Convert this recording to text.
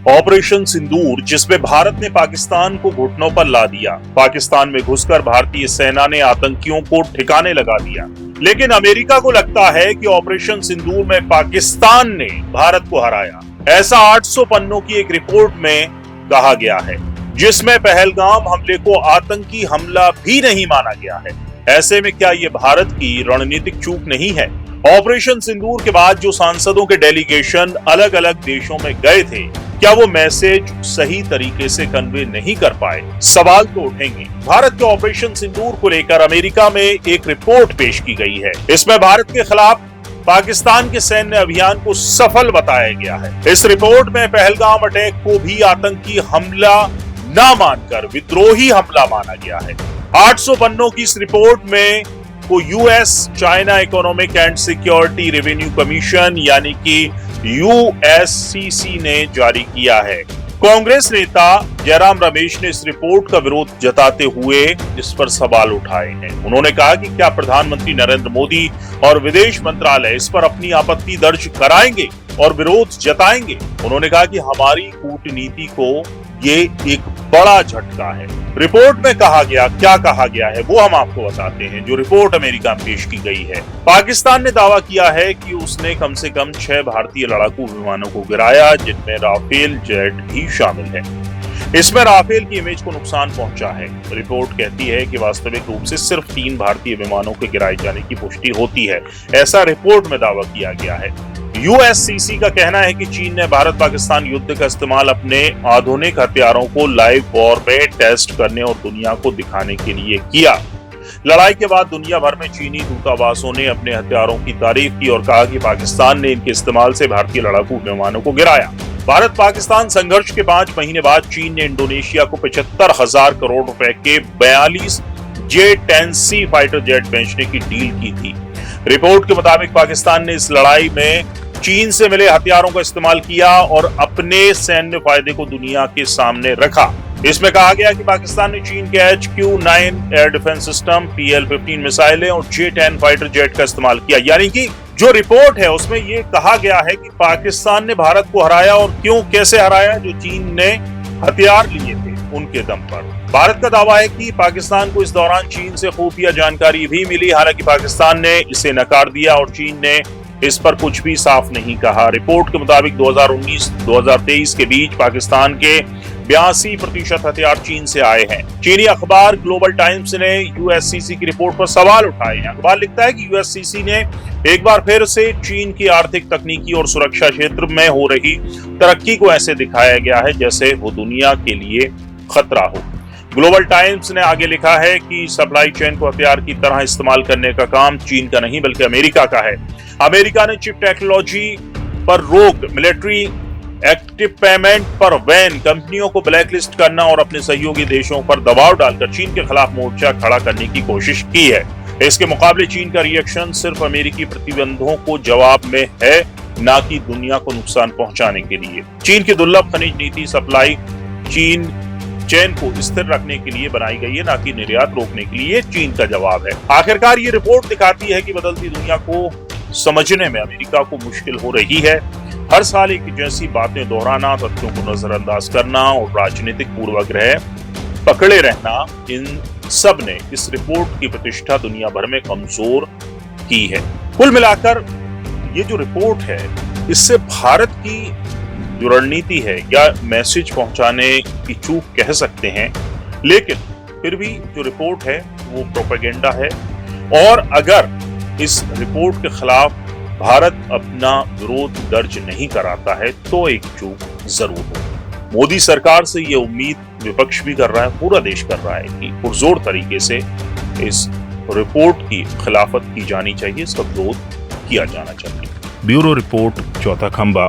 Operation सिंदूर, जिसमें भारत ने पाकिस्तान को घुटनों पर ला दिया। पाकिस्तान में घुसकर भारतीय सेना ने आतंकियों को ठिकाने लगा दिया। लेकिन अमेरिका को लगता है कि ऑपरेशन सिंदूर में पाकिस्तान ने भारत को हराया। ऐसा 800 पन्नों की एक रिपोर्ट में कहा गया है, जिसमें पहलगाम हमले को आतंकी हमला भी नहीं माना गया है। ऐसे में क्या ये भारत की रणनीतिक चूक नहीं है? ऑपरेशन सिंदूर के बाद जो सांसदों के डेलीगेशन अलग अलग देशों में गए थे, क्या वो मैसेज सही तरीके से कन्वे नहीं कर पाए? सवाल तो उठेंगे। भारत के ऑपरेशन सिंदूर को लेकर अमेरिका में एक रिपोर्ट पेश की गई है। इसमें भारत के खिलाफ पाकिस्तान के सैन्य अभियान को सफल बताया गया है। इस रिपोर्ट में पहलगाम अटैक को भी आतंकी हमला न मानकर विद्रोही हमला माना गया है। 800 पन्नों की इस रिपोर्ट में को US China economic and security revenue commission यानी कि यूएससीसी ने जारी किया है। कांग्रेस नेता जयराम रमेश ने इस रिपोर्ट का विरोध जताते हुए इस पर सवाल उठाए हैं। उन्होंने कहा कि क्या प्रधानमंत्री नरेंद्र मोदी और विदेश मंत्रालय इस पर अपनी आपत्ति दर्ज कराएंगे और विरोध जताएंगे। उन्होंने कहा कि हमारी कूटनीति को ये एक बड़ा झटका है। रिपोर्ट में क्या कहा गया है वो हम आपको बताते हैं। जो रिपोर्ट अमेरिका में पेश की गई है, पाकिस्तान ने दावा किया है कि उसने कम से कम 6 भारतीय लड़ाकू विमानों को गिराया, जिनमें राफेल जेट भी शामिल है। इसमें राफेल की इमेज को नुकसान पहुंचा है। रिपोर्ट कहती है कि वास्तविक रूप से सिर्फ 3 भारतीय विमानों के गिराए जाने की पुष्टि होती है, ऐसा रिपोर्ट में दावा किया गया है। यूएससीसी का कहना है कि चीन ने भारत पाकिस्तान युद्ध का इस्तेमाल अपने आधुनिक हथियारों को लाइव वॉर में टेस्ट करने और दुनिया को दिखाने के लिए किया। लड़ाई के बाद दुनिया भर में चीनी दूतावासों ने अपने हथियारों की तारीफ की और कहा कि पाकिस्तान ने इनके इस्तेमाल से भारतीय लड़ाकू विमानों को गिराया। भारत पाकिस्तान संघर्ष के 5 महीने बाद चीन ने इंडोनेशिया को 75,000 करोड़ रुपए के 42 J-10C फाइटर जेट बेचने की डील की थी। रिपोर्ट के मुताबिक पाकिस्तान ने इस लड़ाई में चीन से मिले हथियारों का इस्तेमाल किया और अपने सैन्य फायदे को दुनिया के सामने रखा। इसमें कहा गया कि पाकिस्तान ने चीन के HQ-9 air defence system, PL-15 मिसाइलें और J-10 फाइटर जेट का इस्तेमाल किया। यानी कि जो रिपोर्ट है उसमें ये कहा गया है कि पाकिस्तान ने भारत को हराया और क्यों, कैसे हराया? जो चीन ने हथियार लिए थे उनके दम पर। भारत का दावा है कि पाकिस्तान को इस दौरान चीन से खुफिया जानकारी भी मिली। हालांकि पाकिस्तान ने इसे नकार दिया और चीन ने इस पर कुछ भी साफ नहीं कहा। रिपोर्ट के मुताबिक 2019-2023 के बीच पाकिस्तान के 82% हथियार चीन से आए हैं। चीनी अखबार ग्लोबल टाइम्स ने यूएससीसी की रिपोर्ट पर सवाल उठाए हैं। अखबार लिखता है कि यूएससीसी ने एक बार फिर से चीन की आर्थिक, तकनीकी और सुरक्षा क्षेत्र में हो रही तरक्की को ऐसे दिखाया गया है जैसे वो दुनिया के लिए खतरा हो। ग्लोबल टाइम्स ने आगे लिखा है कि सप्लाई चेन को हथियार की तरह इस्तेमाल करने का काम चीन का नहीं बल्कि अमेरिका का है। अमेरिका ने चिप टेक्नोलॉजी पर रोक, मिलिट्री इक्विपमेंट पर बैन, कंपनियों को ब्लैकलिस्ट करना और अपने सहयोगी देशों पर दबाव डालकर चीन के खिलाफ मोर्चा खड़ा करने की कोशिश की है। इसके मुकाबले चीन का रिएक्शन सिर्फ अमेरिकी प्रतिबंधों को जवाब में है, न कि दुनिया को नुकसान पहुंचाने के लिए। चीन की दुर्लभ खनिज नीति सप्लाई चेन को स्थिर रखने के लिए बनाई गई है, न कि निर्यात रोकने के लिए चीन का जवाब है। आखिरकार ये रिपोर्ट दिखाती है कि बदलती दुनिया को समझने में अमेरिका को मुश्किल हो रही है। हर साल एक जैसी बातें दोहराना, तथ्यों को नजरअंदाज करना और राजनीतिक पूर्वाग्रह पकड़े रहना, इन सब ने इस रिपोर्ट की प्रतिष्ठा दुनिया भर में कमजोर की है। कुल मिलाकर ये जो रिपोर्ट है, इससे भारत की जो रणनीति है या मैसेज पहुंचाने की चूक कह सकते हैं, लेकिन फिर भी जो रिपोर्ट है वो प्रोपेगेंडा है। और अगर इस रिपोर्ट के खिलाफ भारत अपना विरोध दर्ज नहीं कराता है तो एक चूक जरूर हो। मोदी सरकार से ये उम्मीद विपक्ष भी कर रहा है, पूरा देश कर रहा है कि पुरजोर तरीके से इस रिपोर्ट की खिलाफत की जानी चाहिए, इसका विरोध किया जाना चाहिए। ब्यूरो रिपोर्ट, चौथा खंबा।